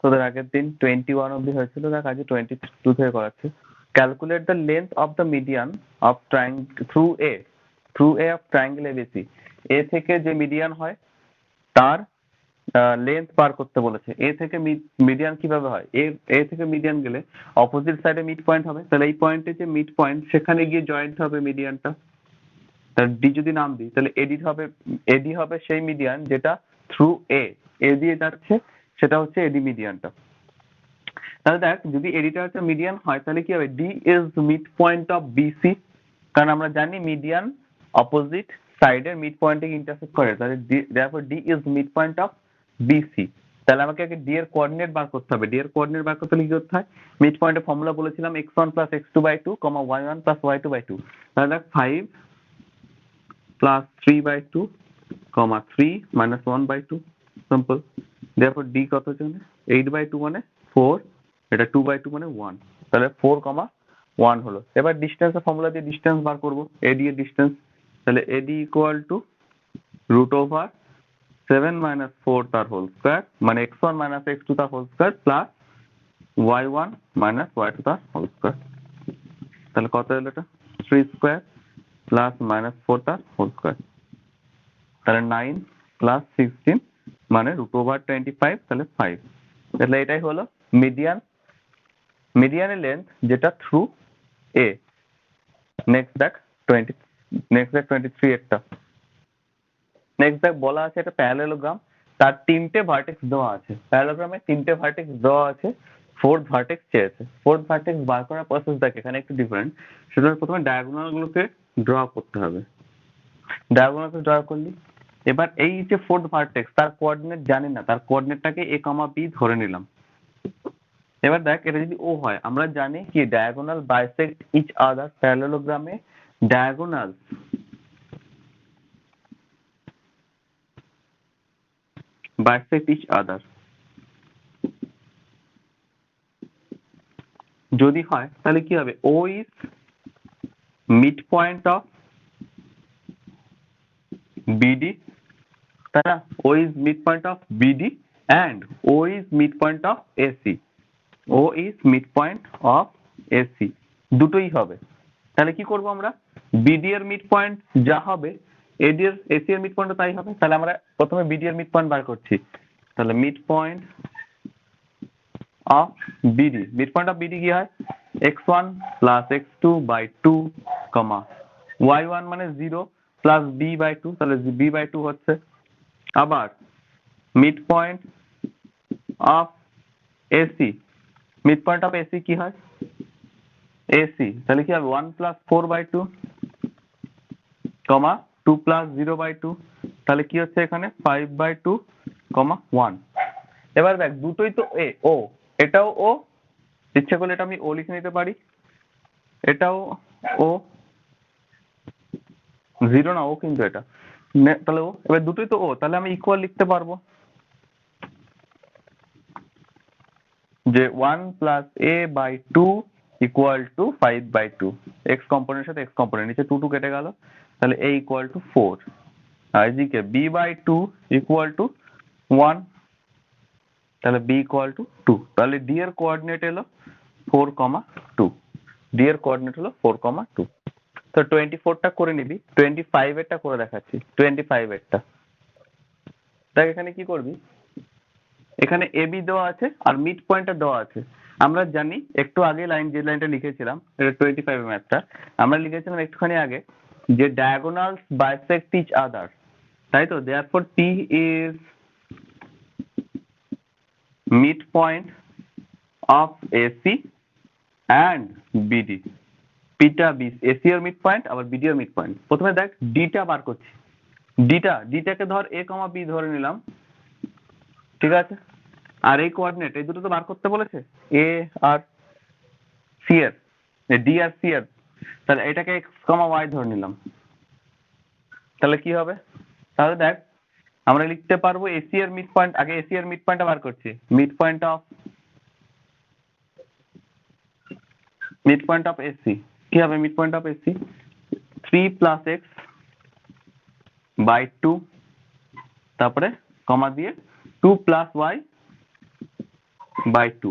তোদের আগের দিন 21 অব্দি হয়েছিল, দেখ আজকে 22 থেকে করাচ্ছে। Calculate the length of the median of through A of triangle ABC. A থেকে যে মিডিয়ান হয় তার লেন্থ বার করতে বলেছে। এ থেকে মিডিয়ান কিভাবে হয়, এ থেকে মিডিয়ান গেলে অপোজিট সাইডে মিড পয়েন্ট হবে, তাহলে এই পয়েন্টে যে মিড পয়েন্ট সেখানে গিয়ে জয়েন্ট হবে মিডিয়ানটা। তার ডি যদি নাম দিই তাহলে এডি হবে সেই মিডিয়ান যেটা থ্রু এ দিয়ে যাচ্ছে, সেটা হচ্ছে এডি মিডিয়ানটা। তাহলে দেখ যদি এডিটা হচ্ছে মিডিয়ান হয় তাহলে কি হবে, D is mid point of BC, কারণ আমরা জানি মিডিয়ান অপোজিট সাইডের মিড পয়েন্টে ইন্টারসেক্ট করে, তাহলে therefore D is mid point of BC. তাহলে আমাকে আগে ডি এর কোঅর্ডিনেট বার করতে হবে। ডি এর কোঅর্ডিনেট বার করতে হলে কি করতে হয়, মিড পয়েন্টের ফর্মুলা বলেছিলাম x1 + x2/2, y1 + y2/2। তাহলে দেখ 5 + 3/2, 3 - 1/2, সিম্পল। therefore ডি কত হচ্ছে, 8/2 মানে 4, এটা 2/2 মানে 1, তাহলে 4, 1 হলো। এবার ডিসটেন্সের ফর্মুলা দিয়ে ডিসটেন্স বার করব, এডি এর ডিসটেন্স। তাহলে এডি = √7 - 4 তার হোল স্কয়ার, মানে x1 - x2 তার whole square plus y1 - y2 তার হোল স্কয়ার। তাহলে কত হলো এটা, 3 স্কয়ার প্লাস -4 তার হোল স্কয়ার। তাহলে 9 + 16 মানে √25, তাহলে 5। তাহলে এটাই হলো মিডিয়ানের লেন্থ যেটা থ্রু এ। নেক্সট দেখ 23 একটা। নেক্সট দেখ বলা আছে একটা প্যারালেলোগ্রাম, তার 3টে ভার্টেক্স দেওয়া আছে। প্যারালেলোগ্রামে 3টে ভার্টেক্স দেওয়া আছে, 4th ভার্টেক্স চেয়েছে। 4th ভার্টেক্স বার করার প্রসেস দেখ এখানে একটু ডিফারেন্ট। সেটা প্রথমে ডায়াগোনাল গুলোকে ড্র করতে হবে। ডায়াগোনালকে ড্র করলি, এবার এই যে 4th ভার্টেক্স তার কোঅর্ডিনেট জানি না, তার কোঅর্ডিনেটটাকে a, b ধরে নিলাম। এবার দেখ এটা যদি ও হয়, আমরা জানি কি ডায়াগোনাল বাইসেক্ট ইচ আদার, প্যারালেলোগ্রামে ডায়াগোনাল bisect each other। যদি হয় তাহলে কি হবে, O is midpoint of BD, তাই না? O is midpoint of BD and O is midpoint of AC। O is midpoint of AC, দুটোই হবে। তাহলে কি করব আমরা, BD এর মিড পয়েন্ট যা হবে AC এর মিড পয়েন্টও তাই হবে। তাহলে আমরা প্রথমে BD এর মিড পয়েন্ট বার করছি। তাহলে mid point of BD, midpoint of BD কি হয়, x1 + x2/2, y1 মানে 0 + b/2, তাহলে b/2 হচ্ছে। আবার mid point of AC, mid point of AC কি হয়, AC, তাহলে কি হবে 1 + 4/2, 2 + 0/2, তাহলে কি হচ্ছে এখানে 5/2, 1। এবার দেখ দুটোই তো ও, এটাও ও, ইচ্ছে করলে এটা আমি ও লিখে নিতে পারি, এটাও ও, 0 না ও কিন্তু এটা, তাহলে ও, এবার দুটোই তো ও, তাহলে আমি ইকুয়াল লিখতে পারবো যে 1 + a/2 = 5/2, x কম্পোনেন্টের সাথে x কম্পোনেন্ট, নিচে 2 কেটে গেল, তাহলে a = 4, আর এদিকে b/2 = 1, তাহলে b = 2। তাহলে d এর কোঅর্ডিনেট এলো 4, 2, d এর কোঅর্ডিনেট হলো 4, 2। তো 24টা করে নিবি, 25 এরটা করে দেখাচ্ছি। 25 এরটা দেখ, এখানে কি করবি, এখানে AB দেওয়া আছে আর মিড পয়েন্টটা দেওয়া আছে। আমরা জানি একটু আগে যে লাইনটা লিখেছিলাম, এটা 25 এর ম্যাথটা আমরা লিখেছিলাম একটুখানি আগে, যে ডায়াগোনালস বাইসেক্ট ইচ আদার, তাই তো। therefore P is midpoint of AC and BD। পিটা AC এর মিড পয়েন্ট, আবার BD এর মিড পয়েন্ট। প্রথমে দেখ ডিটা বার করছি, ডিটাকে ধর a, b ধরে নিলাম, ঠিক আছে। আর এই কোঅর্ডিনেট এই দুটো তো বার করতে বলেছে, A আর C এর, D আর C এর, তাহলে এটাকে x, y ধরে নিলাম। তাহলে কি হবে, তাহলে দেখ আমরা লিখতে পারবো AC এর মিড পয়েন্ট, আগে AC এর মিড পয়েন্টটা বার করছি, মিড পয়েন্ট অফ AC কি হবে, mid point of AC 3 + x/2, তারপরে কমা দিয়ে 2 + y by two,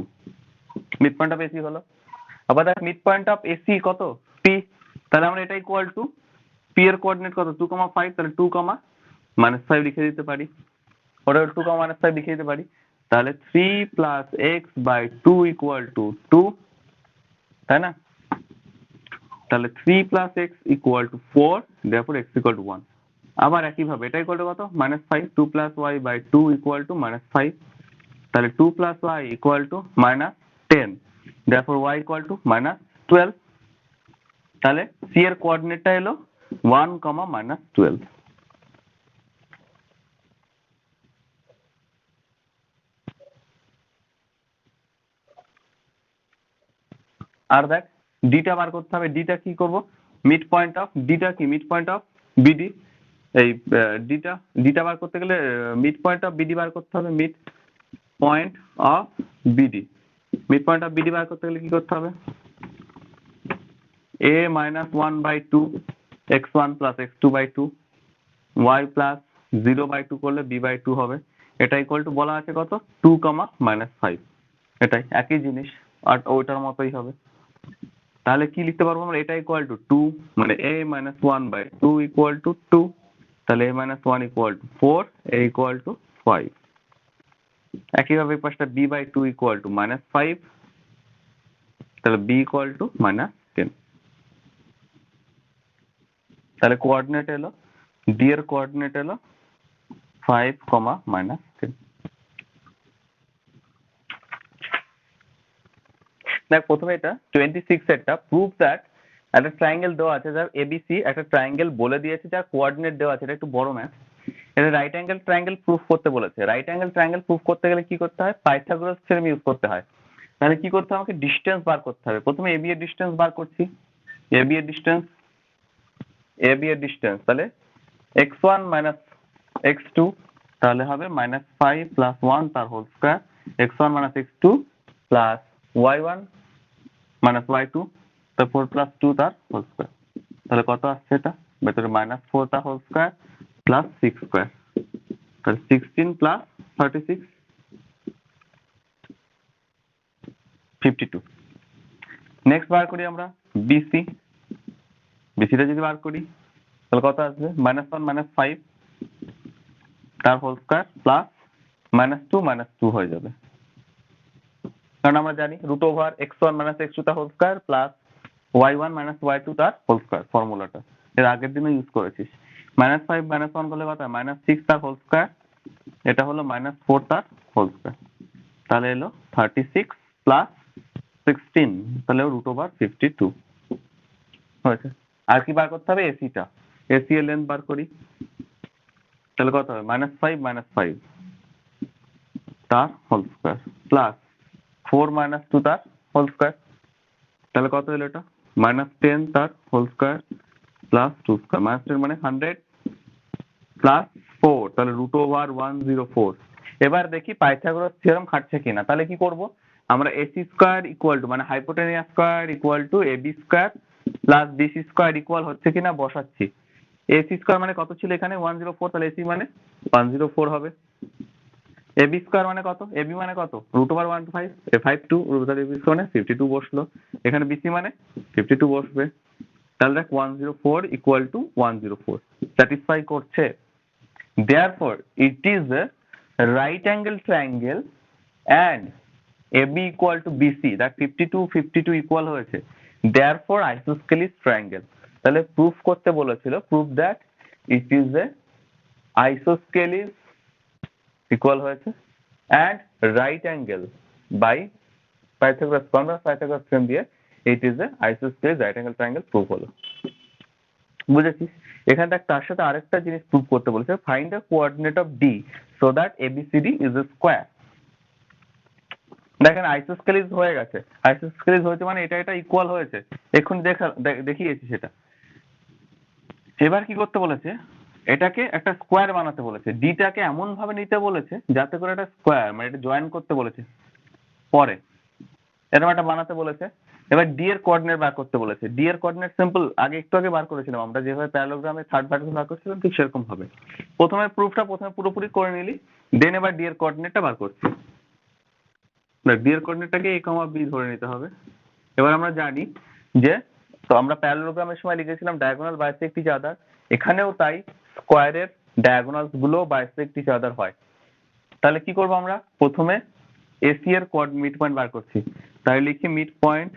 mid point of AC হলো। আবার দেখ মিড পয়েন্ট অফ এসি কত, পি, তাহলে আমরা এটা ইকুয়াল টু পি এর কোঅর্ডিনেট কত 2,5, তাহলে 2,-5 লিখে দিতে পারি, ওটা 2,-5 লিখে দিতে পারি। তাহলে 3 + x/2 = 2, তাই না? তাহলে 3 + x = 4, therefore x = 1। আবার একই ভাবে এটা ইকুয়াল টু কত, -5, 2 + y/2 = -5, তাহলে 2 + y = -10, therefore y = -12। তাহলে c এর কোঅর্ডিনেটটা এলো 1, -12। আর দেখ ডিটা বার করতে হবে, ডিটা কি করব, মিড পয়েন্ট অফ, ডিটা কি মিড পয়েন্ট অফ বিডি, এই ডিটা ডিটা বার করতে গেলে মিড পয়েন্ট অফ বিডি বার করতে হবে, mid point of BD, mid point of BD বার করতে গেলে কি করতে হবে, a - 1/2 x1 + x2/2 y + 0/2 করলে b/2 হবে। এটা ইকুয়াল টু বলা আছে কত, 2, -5, এটাই একই জিনিস আর ওইটার মতোই হবে। তাহলে কি লিখতে পারবো আমরা, এটা ইকুয়াল টু 2, মানে a - 1/2 = 2, তাহলে a - 1 = 4, a = 5। একইভাবে পাশটা b/2 = -5, তাহলে b = -10। তাহলে কোঅর্ডিনেট এলো, ডি এর কোঅর্ডিনেট এলো 5, -10। দেখ প্রথমে এটা 26 এরটা, প্রুভ দ্যাট একটা ট্রায়াঙ্গেল দেওয়া আছে যার এবিসি, একটা ট্রায়াঙ্গেল বলে দিয়েছে যার কোঅর্ডিনেট দেওয়া আছে, এটা একটু বড় ম্যাথ। এটা রাইট অ্যাঙ্গেল ট্রায়াঙ্গেল প্রুফ করতে বলেছে। রাইট অ্যাঙ্গেল ট্রায়াঙ্গেল প্রুফ করতে গেলে কি করতে হয়, পাইথাগোরাস থিওরেম ইউজ করতে হয়। তাহলে কি করতে হবে, আমাকে ডিসটেন্স বার করতে হবে। প্রথমে এবি এর ডিসটেন্স বার করছি, এবি এর ডিসটেন্স, এবি এর ডিসটেন্স তাহলে x1 - x2, তাহলে হবে -5 + 1 তার whole square, x1 - x2 plus y1 - y2 তার 4 + 2 তার হোল স্কয়ার। তাহলে কত আসছে এটা, ভেতরে -4 তার হোল স্কয়ার প্লাস 6 স্কয়ার, তাহলে 16 + 36 52। নেক্সট বার করি আমরা বিসি, বিসিটা যদি বার করি তাহলে কত আসবে, -1 - 5 তার হোল স্কয়ার প্লাস -2 -2 হয়ে যাবে, কারণ আমরা জানি √x1 - x2 তার whole square plus y1 - y2 তার হোল স্কয়ার, ফর্মুলাটা এর আগের দিনও ইউজ করেছিস। -5 - 1 করলে কত হয়, -6 তার হোল স্কয়ার, এটা হলো -4 তার হোল স্কয়ার, তাহলে এলো 36 + 16, তাহলে √52 হয়েছে। আর কি বার করতে হবে, এসিটা, এসি এর লেন্থ বার করি, তাহলে কত হবে, -5 - 5 তার হোল স্কয়ার প্লাস 4 - 2 তার হোল স্কয়ার, তাহলে কত হলো এটা, -10 তার হোল স্কয়ার প্লাস 2 স্কয়ার, -10 মানে 100 প্লাস 4, তাহলে √104। এবার দেখি পাইথাগোরাস থিওরেম খাটছে কিনা। তাহলে কি করব, আমরা এসি স্কয়ার ইকুয়াল টু মানে hypotenuse square equal to AB square plus BC square equal হচ্ছে কিনা বসাচ্ছি। এসি স্কয়ার মানে কত ছিল এখানে 104, তাহলে এসি মানে 104 হবে। এবি স্কয়ার মানে কত, এবি মানে কত, √105, 52, তাহলে এবি স্কয়ার মানে 52 বসলো, এখানে বিসি মানে 52 বসবে। তাহলে দেখ 104 = 104 স্যাটিসফাই করছে। Therefore, it is a right angle triangle and AB = BC, that 52 52 equal হয়েছে, therefore isosceles triangle। তাহলে প্রুফ করতে বলেছিল, prove that it is a isosceles equal হয়েছে and right angle by Pythagoras theorem দিয়ে it is a isosceles right angle triangle proof হলো। বুঝেছিস? এখানে দেখ তার সাথে আরেকটা জিনিস প্রুভ করতে বলেছে, find the coordinate of D so that ABCD is a square. দেখেন আইসোস্কেলিস হয়ে গেছে, আইসোস্কেলিস হয়েছে মানে এটা এটা ইকুয়াল হয়েছে, এক্ষুনি দেখিয়েছি সেটা। এবার কি করতে বলেছে, এটাকে একটা স্কোয়ার বানাতে বলেছে, ডিটাকে এমন ভাবে নিতে বলেছে যাতে করে একটা স্কোয়ার মানে এটা জয়েন করতে বলেছে পরে, এরকম একটা বানাতে বলেছে। এবার ডি এর কোঅর্ডিনেট বার করতে বলেছে। ডি এর কোঅর্ডিনেট সিম্পল, আগে একটু আগে বার করেছিলাম আমরা, যেভাবে প্যারালোগ্রামে থার্ড ভার্টিক্যাল বার করছিলাম ঠিক সেরকম ভাবে। প্রথমে প্রুফটা পুরোপুরি করে নিলি, দেন এবার ডি এর কোঅর্ডিনেটটা বার করছি। ডি এর কোঅর্ডিনেটটাকে a, b ধরে নিতে হবে। এবার আমরা জানি যে তো আমরা প্যারালেলোগ্রামের সময় লিখেছিলাম ডায়াগোনাল বাইসেক্ট ইচ আদার, এখানেও তাই স্কোয়ারের ডায়াগোনালস গুলো বাইসেক্ট ইচ আদার হয়। তাহলে কি করব আমরা প্রথমে এসি এর মিড পয়েন্ট বার করছি, তাই লিখি mid point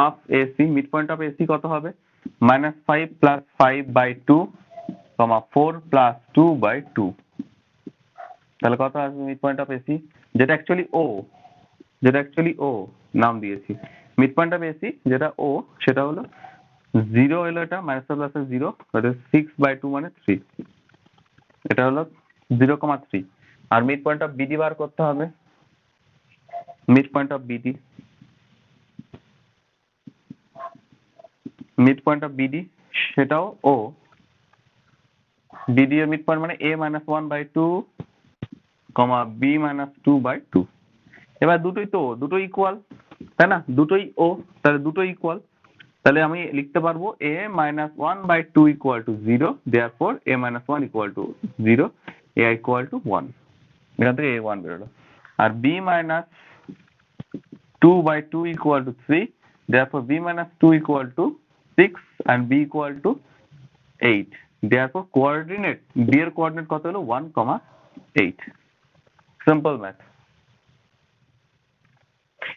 of AC, mid point of AC কত হবে -5 + 5/2, 4 + 2/2। তাহলে কত আসবে মিড পয়েন্ট অফ এসি, যেটা অ্যাকচুয়ালি ও নাম দিয়েছি। মিড পয়েন্ট অফ এসি যেটা ও সেটা হলো 0 হলো, এটা -0, 6/2 মানে 3, এটা হলো 0,3। আর মিড পয়েন্ট অফ বিডি বার করতে হবে। মিড পয়েন্ট অফ বিডি, সেটাও ও, বিডি এর মিড পয়েন্ট মানে a - 1/2, b - 2/2। এবার দুটোই ইকুয়াল, তাই না? দুটোই ও, তাহলে দুটোই ইকুয়াল। তাহলে আমি লিখতে পারবো a - 1/2 = 0, therefore a - 1 = 0, a = 1। এখান থেকে a1 বেরোলো। আর b - 2/2 = 3, therefore b - 2 = 6 and b = 8, therefore coordinate d এর কোঅর্ডিনেট কত হলো 1,8। Simple math.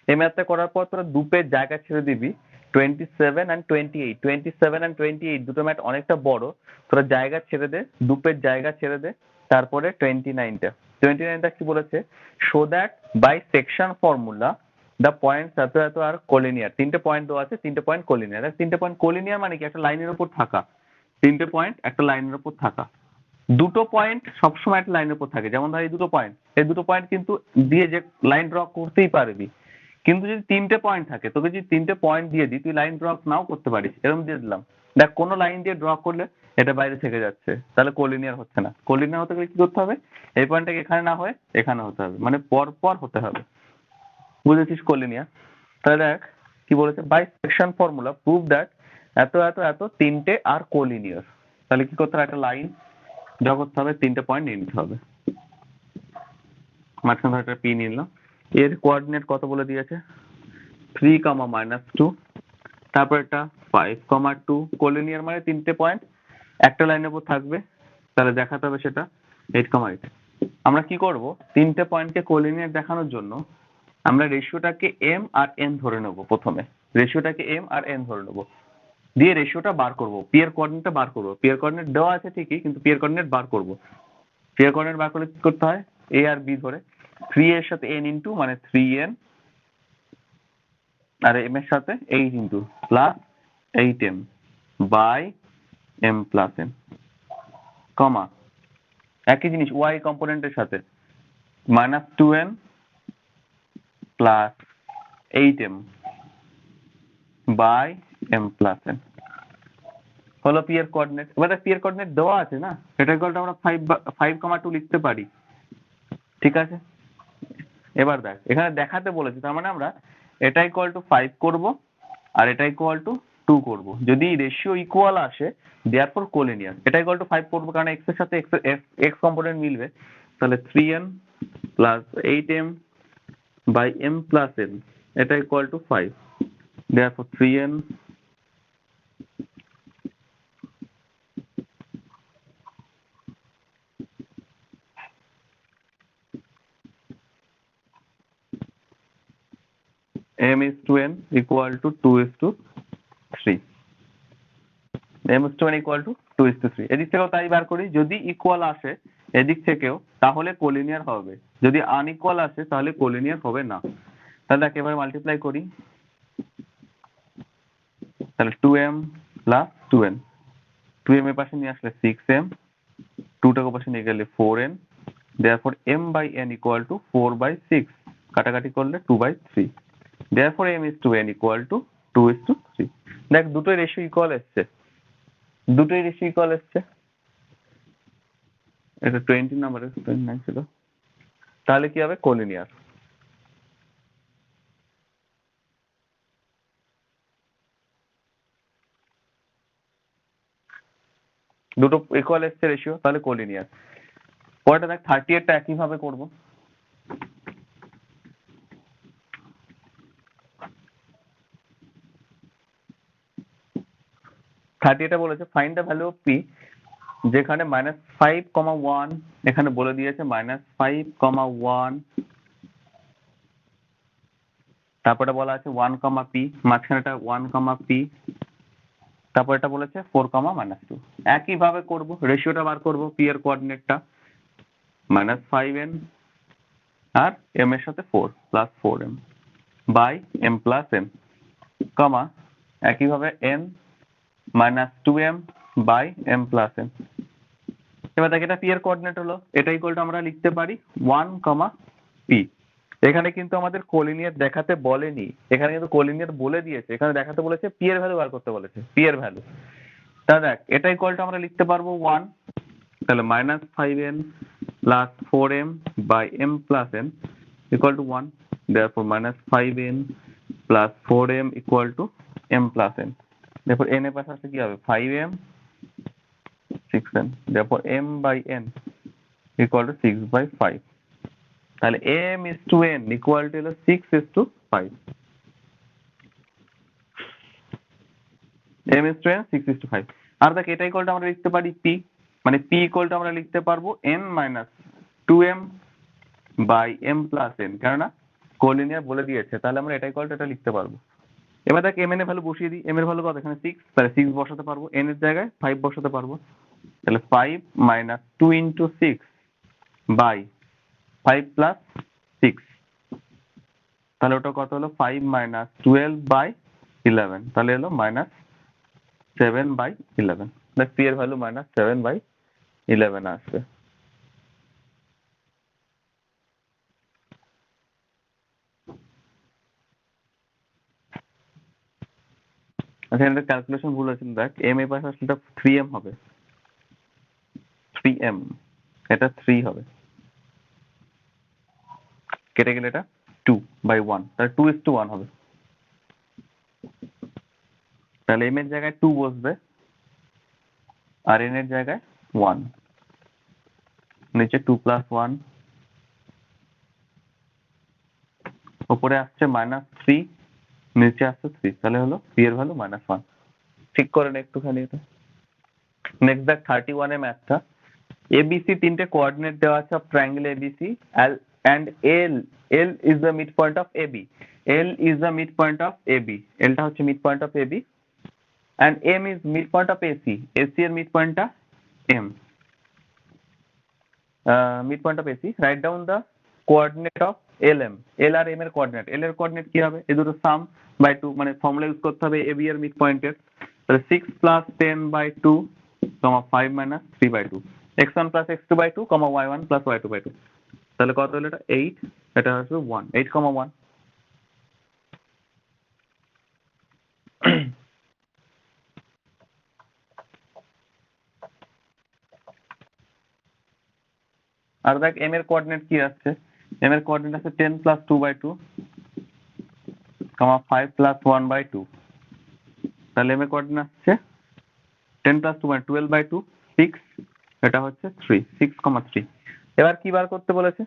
এই ম্যাথটা করার পর তোরা দু পেজ জায়গা ছেড়ে দিবি 27 and 28, 27 and 28 দুটো ম্যাথ অনেকটা বড়, তোরা জায়গা ছেড়ে দে, দু পেজ জায়গা ছেড়ে দে। তারপরে 29টা কি বলেছে, show that by section formula the points এত এত আর কোলিনিয়ার। তিনটে পয়েন্ট দেওয়া আছে, তিনটে পয়েন্ট কোলিনিয়ার। তিনটে পয়েন্ট কোলিনিয়ার মানে কি, একটা লাইনের উপর থাকা। তিনটে পয়েন্ট একটা লাইনের উপর থাকা। দুটো পয়েন্ট সবসময় একটা লাইনের উপর থাকে, যেমন ধর এই দুটো পয়েন্ট কিন্তু দিয়ে যে লাইন ড্র করতেই পারবি। কিন্তু যদি তিনটে পয়েন্ট থাকে, তোকে যদি তিনটে পয়েন্ট দিয়ে দিই, তুই লাইন ড্র নাও করতে পারিস। এরকম দিয়ে দিলাম, দেখ কোনো লাইন দিয়ে ড্র করলে এটা বাইরে থেকে যাচ্ছে, তাহলে কোলিনিয়ার হচ্ছে না। কোলিনিয়ার হতে গেলে কি করতে হবে, এই পয়েন্টটাকে এখানে না হয়ে এখানে হতে হবে, মানে পর পর হতে হবে। বুঝেছিস কোলিনিয়ার? তাহলে দেখ কি বলেছে, by section formula prove that এত এত এত তিনটে আর কোলিনিয়ার। তাহলে কি করতে হবে, একটা লাইন ড্র করতে হবে, তিনটে পয়েন্ট নিয়ে নিতে হবে। মাঝখানে ধর একটা পি নিয়ে নিলাম। এর কোঅর্ডিনেট কত বলে দিয়েছে 3, -2, তারপর এটা 5, 2। কোলিনিয়ার মানে তিনটে পয়েন্ট একটা লাইনের উপর থাকবে, তাহলে দেখাতে হবে সেটা 8, 8। আমরা কি করব, তিনটে পয়েন্টকে কোলিনিয়ার দেখানোর জন্য আমরা রেশিওটাকে m আর n ধরে নেব। প্রথমে রেশিওটাকে m আর n ধরে নেব, দিয়ে রেশিওটা বার করব, পি এর কোঅর্ডিনেটটা বার করব। পি এর কোঅর্ডিনেট দেওয়া আছে ঠিকই, কিন্তু পি এর কোঅর্ডিনেট বার করব। পি এর কোঅর্ডিনেট বার করলে কি করতে হয়, a আর b ধরে 3 এর সাথে n ইনটু মানে 3n, আর m এর সাথে 8 into plus 8m by m plus n, কমা একই জিনিস y কম্পোনেন্টের সাথে -2n plus 8m by m plus n হলো পি এর কোঅর্ডিনেট। এবার পি এর কোঅর্ডিনেট দেওয়া আছে না, এটা ইকুয়ালটা আমরা 5,2 লিখতে পারি। ঠিক আছে, এবার দেখ এখানে দেখাতে বলেছে, তার মানে আমরা এটা ইকুয়াল টু 5 করব আর এটা ইকুয়াল টু 2 করব। যদি রেশিও ইকুয়াল আসে দেয়ারফর কোলিনিয়ার। এটা ইকুয়াল টু 5 করব কারণ x এর সাথে x কম্পোনেন্ট মিলবে, তাহলে 3n plus 8m by m plus n, এটা equal to 5, therefore 3n m is to n equal to 2:3, m is to n equal to 2:3। এদিক থেকেও তাই বার করি, যদি ইকুয়াল আসে এদিক থেকেও তাহলে কোলিনিয়ার হবে, যদি আনইকুয়াল আসে তাহলে কোলিনিয়ার হবে না। তাহলে একেবারে মাল্টিপ্লাই করি, তাহলে 2m প্লাস 2n, 2m এর পাশে নিয়ে আসলে 6m, 2 টাকে পাশে নিয়ে গেলে 4n, therefore m by n equal to 4/6, কাটাকাটি করলে 2/3, therefore m is to n equal to 2:3। দেখ দুটোই রেশিও ইকুয়াল এসছে, এটা 20 নাম্বারের 29 ছিল, তাহলে কি হবে কোলিনিয়ার। দুটো ইকুয়াল এসছে রেশিও, তাহলে কোলিনিয়ার। পরেরটা দেখ 38টা একই ভাবে করব। 38 বলেছে find the value of P, যেখানে -5,1 এখানে বলে দিয়েছে -5,1, তারপরে বলা আছে 1, পি, মাঝখানেটা 1, পি, তারপর এটা বলেছে 4, -2। একইভাবে করব, রেশিওটা বার করব, পি এর কোঅর্ডিনেটটা -5n আর m এর সাথে 4 plus 4m by m plus n, কমা একইভাবে n -2m by m plus n। এবার দেখ এটা পি এর কোঅর্ডিনেট হলো, এটা ইকুয়াল টু আমরা লিখতে পারি 1, পি। এখানে কিন্তু আমাদের কোলিনিয়ার দেখাতে বলেনি, এখানে কিন্তু কোলিনিয়ার বলে দিয়েছে, এখানে দেখাতে বলেছে পি এর ভ্যালু বার করতে বলেছে, পি এর ভ্যালু। তা দেখ এটা ইকুয়াল টু আমরা লিখতে পারবো 1, তাহলে -5n plus 4m by m plus n equal to 1, therefore -5n plus 4m equal to m plus n, therefore n এর পাশে আসলে কি হবে 5m 6n, therefore m by n equal to 6/5, তাহলে m is to n equal to 6:5, m is to n 6:5। আর দেখ এটা equal two আমরা লিখতে পারি p, মানে p ইকুয়াল টু আমরা লিখতে পারবো n minus 2m by m plus n, কেননা কোলিনিয়ার বলে দিয়েছে, তাহলে আমরা এটা ইকুয়াল টু এটা লিখতে পারবো। এবার দেখ m n এর ভ্যালু বসিয়ে দিই, m এর ভ্যালু কত এখানে 6, তাহলে 6 বসাতে পারবো, n এর জায়গায় 5 বসাতে পারবো, তাহলে 5 minus 2 into 6 by 5 plus 6, তাহলে ওটা কত হলো 5 minus 12 by 11, তাহলে হলো -7/11, দেখ p এর ভ্যালু -7/11 আসবে। আচ্ছা এটা ক্যালকুলেশন ভুল আছে, দেখ m এর পাশে আসলে এটা 3m হবে, 3m, এটা 3 হবে, কেটে গেলে এটা 2/1, তাহলে 2:1 হবে, তাহলে m এর জায়গায় 2 বসবে আর n এর জায়গায় 1, নিচে 2 plus 1, উপরে আসছে -3, নিচে আসছে 3, তাহলে হলো p এর ভ্যালু -1। ঠিক করে নে একটুখানি এটা। নেক্সট দেখ 31 এ ম্যাথটা, ABC তিনটে কোঅর্ডিনেট দেওয়া আছে of triangle ABC and L is the midpoint of AB, L is the midpoint of AB, L টা হচ্ছে midpoint of AB and M is midpoint of AC, AC এর midpointটা M, midpoint of AC, write down the coordinate of LM, L আর M এর coordinate, L এর coordinate কি হবে, এই দুটো sum by 2, মানে ফর্মুলা ইউজ করতে হবে AB এর midpoint এর, তাহলে 6 plus 10/2, 5 minus 3/2, x1 plus x2/2, y1 plus y2/2, তাহলে কত হলো এটা 8, এটা আসবে 1, 8,1। আর দেখ m এর কোঅর্ডিনেট কি আসছে, m এর কোঅর্ডিনেট আছে 10 plus 2/2, 5 plus 1/2, তাহলে m এর কোঅর্ডিনেট আসছে 10 plus 2/12/2, 6, এটা হচ্ছে 3, 6,3। এবার কি বার করতে বলেছে,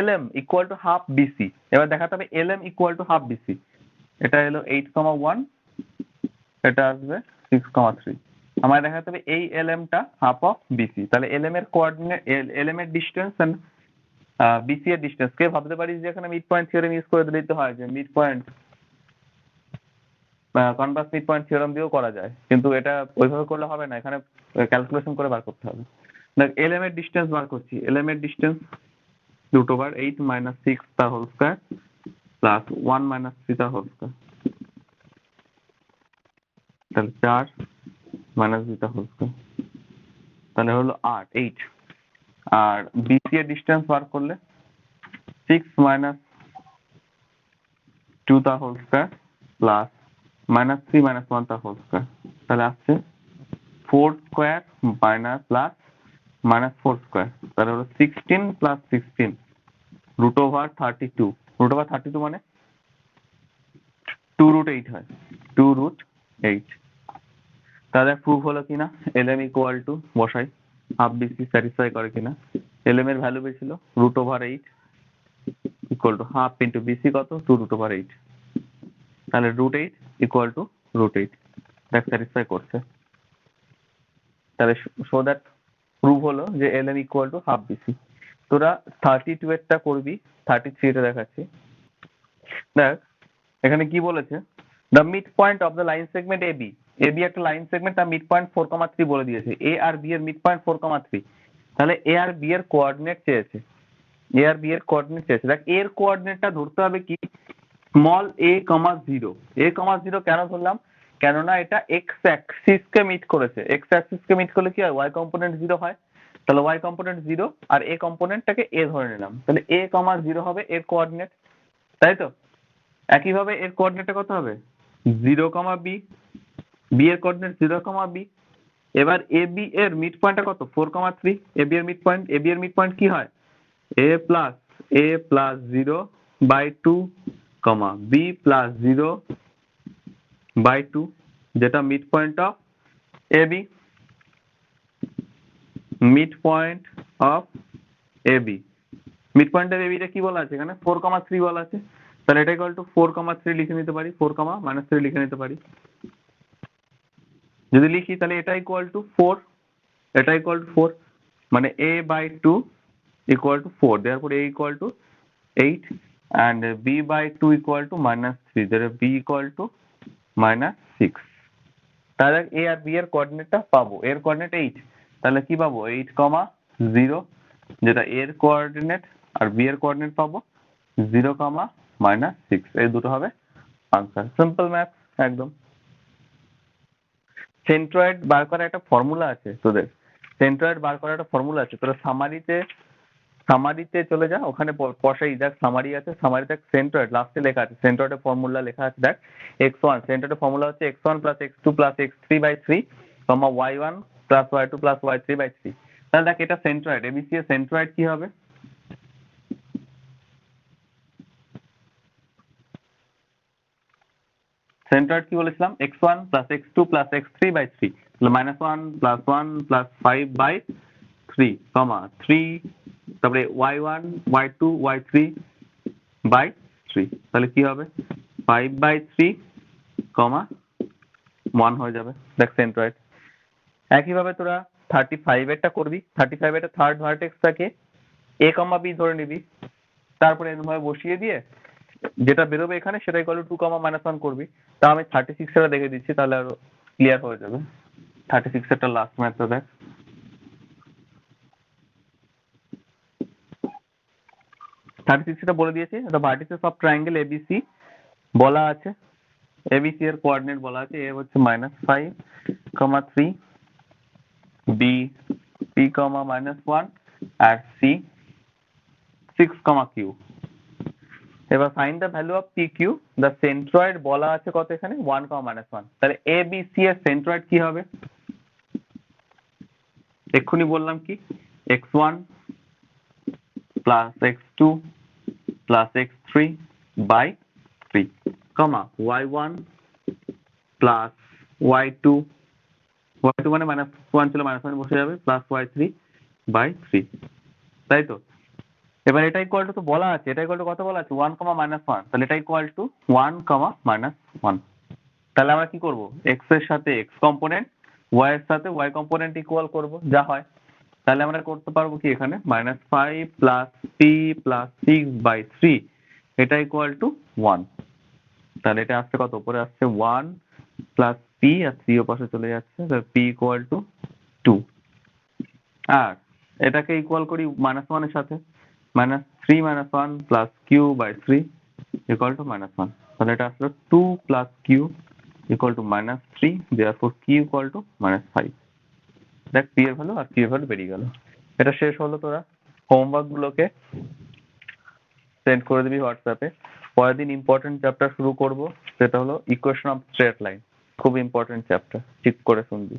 LM equal to half BC, এবার দেখাতে হবে LM equal to half BC, এটা হলো 8,1, এটা আসবে 6,3, আমার দেখাতে হবে এই LM টা হাফ অফ BC, তাহলে LM এর কোঅর্ডিনেট, LM এর ডিসটেন্স এন্ড BC এর ডিসটেন্স কে ভাবতে পারিস যে এখানে মিড পয়েন্ট থিওরেম ইউজ করে দিতে হয়, যে mid point Converse mid point theorem দিয়েও করা যায়, কিন্তু এটা ওইভাবে করলে হবে না, এখানে ক্যালকুলেশন করে বার করতে হবে। দেখ LM এর ডিসটেন্স বার করছি, LM এর ডিসটেন্স √8 - 6 তা হোল স্কয়ার প্লাস 1 - 3 তা হোল স্কয়ার, তাহলে 4 - 2 তা হোল স্কয়ার, তাহলে হলো 8। আর BC এর ডিসটেন্স বার করলে 6 - 2 তা হোল স্কয়ার প্লাস -3 - 1 তা হোল স্কয়ার, তাহলে আসছে 4 স্কয়ার মাইনাস প্লাস -4 স্কয়ার, তাহলে হলো 16 প্লাস 16 √32, √32 মানে 2√8 হয়, 2√8। তাহলে প্রুফ হলো কিনা, LM ইকুয়াল টু বসাই, হাফ BC স্যাটিসফাই করে কিনা, LM এর ভ্যালু বের ছিল √8 equal to half into BC কত 2√8, তাহলে √8 ইকুয়াল টু √8। দেখ স্যাটিসফাই করছে। তাহলে শো দ্যাট প্রুভ হলো যে ln equal to half BC. তোরা 32 এরটা করবি, 33 এটা দেখাচ্ছি। দেখ এখানে কি বলেছে, the mid point of the line segment A B. A B একটা লাইন সেগমেন্ট, তার মিড পয়েন্ট 4,3 বলে দিয়েছে। এ আর বি এর মিড পয়েন্ট 4,3। তাহলে এ আর বি এর কোঅর্ডিনেট চেয়েছে, এ আর বি এর কোঅর্ডিনেট চেয়েছে। দেখ এর কোঅর্ডিনেটটা ধরতে হবে কি, স্মল a, 0। a, 0 কেন ধরলাম, কেননা এটা এক্স অ্যাক্সিস কে মিট করেছে। এক্স অ্যাক্সিস কে মিট করলে কি হয়, ওয়াই কম্পোনেন্ট 0 হয়। তাহলে ওয়াই কম্পোনেন্ট 0 আর এ কম্পোনেন্টটাকে এ ধরে নিলাম। তাহলে a, 0 হবে এর কোঅর্ডিনেট, তাই তো? একইভাবে এর কোঅর্ডিনেটটা কত হবে, 0, বি। বি এর কোঅর্ডিনেট 0, বি। এবার এ বি এর মিড পয়েন্টটা কত, 4,3। এ বি এর মিড পয়েন্ট, এ বি এর মিড পয়েন্ট কি হয়, a প্লাস 0/2, বি প্লাস 0/2, যেটা mid point of A B, mid point of A B. Mid point of A বিটা কি বলা আছে এখানে, 4,3 বলা আছে। তাহলে এটা ইকুয়াল টু 4,3 লিখে নিতে পারি, 4, লিখে নিতে পারি। যদি লিখি তাহলে এটা ইকুয়াল টু 4, এটা ইকুয়াল টু 4, মানে a/2 equal to 4, therefore a equal to 8 and b/2 equal to -3, তাহলে b ইকুয়াল টু -6। তাহলে a আর b এর কোঅর্ডিনেটটা পাবো, এর কোঅর্ডিনেট 8, তাহলে কি পাবো 8, 0, যেটা a এর কোঅর্ডিনেট, আর b এর কোঅর্ডিনেট পাবো 0, -6। এই দুটো হবে আনসার। সিম্পল ম্যাথ একদম। সেন্ট্রয়েড বার করার একটা ফর্মুলা আছে তোদের, সেন্ট্রয়েড বার করার একটা ফর্মুলা আছে। তোরা সামারিতে চলে যা, ওখানে বসাই, দেখ সামারি আছে, সামারিতে সেন্ট্রয়েড লাস্টে লেখা আছে, সেন্ট্রয়েডের ফর্মুলা লেখা আছে। দেখ x1, সেন্ট্রয়েডের ফর্মুলা হচ্ছে x1 + x2 + x3/3, y1 + y2 + y3/3। তাহলে দেখ এটা সেন্ট্রয়েড, এবিসি এর সেন্ট্রয়েড কি হবে, সেন্ট্রয়েড কি বলেছিলাম, x1 + x2 + x3/3, তাহলে -1 + 1 + 5/3, 3, তারপরে y1 y2 y3/3, তাহলে কি হবে 5/3, 1 হয়ে যাবে। দেখ সেন্ট্রয়েড। একইভাবে তোরা 35 এরটা করবি, 35 এর থার্ড ভার্টেক্সটাকে a, b ধরে নিবি, তারপরে এরকম ভাবে বসিয়ে দিয়ে যেটা বেরোবে এখানে সেটা ইকুয়াল টু 2, -1 করবি। তা আমি 36 এর দেখে দিচ্ছি, তাহলে আরো ক্লিয়ার হয়ে যাবে। 36 এরটা লাস্ট ম্যাথটা দেখ। 36 এটা বলে দিয়েছি, এটা ভার্টিসেস অফ ট্রায়াঙ্গেল এবিসি বলা আছে। এবিসি এর কোঅর্ডিনেট বলা আছে, এ হচ্ছে -5, 3, বি p, -1 আর সি 6, কিউ। এবার find the value of P Q. The centroid বলা আছে কত এখানে, 1, -1। তাহলে এ বি সি এর সেন্ট্রয়েড কি হবে, এক্ষুনি বললাম কি, x1 + x2 + x3/3, y1 + y2, মানে -1 ছিল, -1 বসে যাবে, +y3/3, তাই তো? এবার এটা ইকুয়াল টু তো বলা আছে, এটা ইকুয়াল টু কত বলা আছে, 1, -1, তাহলে এটা ইকুয়াল টু 1, -1। তাহলে আমরা কি করব, x এর সাথে x কম্পোনেন্ট, y এর সাথে y কম্পোনেন্ট ইকুয়াল করব, যা হয়। তাহলে আমরা করতে পারবো কি এখানে, -5 + p + 6/3, এটা ইকুয়াল টু 1। তাহলে এটা আসছে কত, উপরে আসছে 1 + p, আর 3 ও পাশে চলে যাচ্ছে, তাহলে p ইকুয়াল টু 2। আর এটাকে ইকুয়াল করি -1 এর সাথে, -3 - 1 + q/3 ইকুয়াল টু -1। তাহলে এটা আসলো 2 + q equal to -3, therefore q equal to -5। দেখ p এর ভ্যালু আর q এর ভ্যালু বেরিয়ে গেল। এটা শেষ হলো। তোরা হোমওয়ার্ক গুলোকে সেন্ড করে দিবি হোয়াটসঅ্যাপে। পরের দিন ইম্পর্টেন্ট চ্যাপ্টার শুরু করব, সেটা হলো ইকুয়েশন অফ স্ট্রেট লাইন। খুব ইম্পর্টেন্ট চ্যাপ্টার, ঠিক করে শুনবি।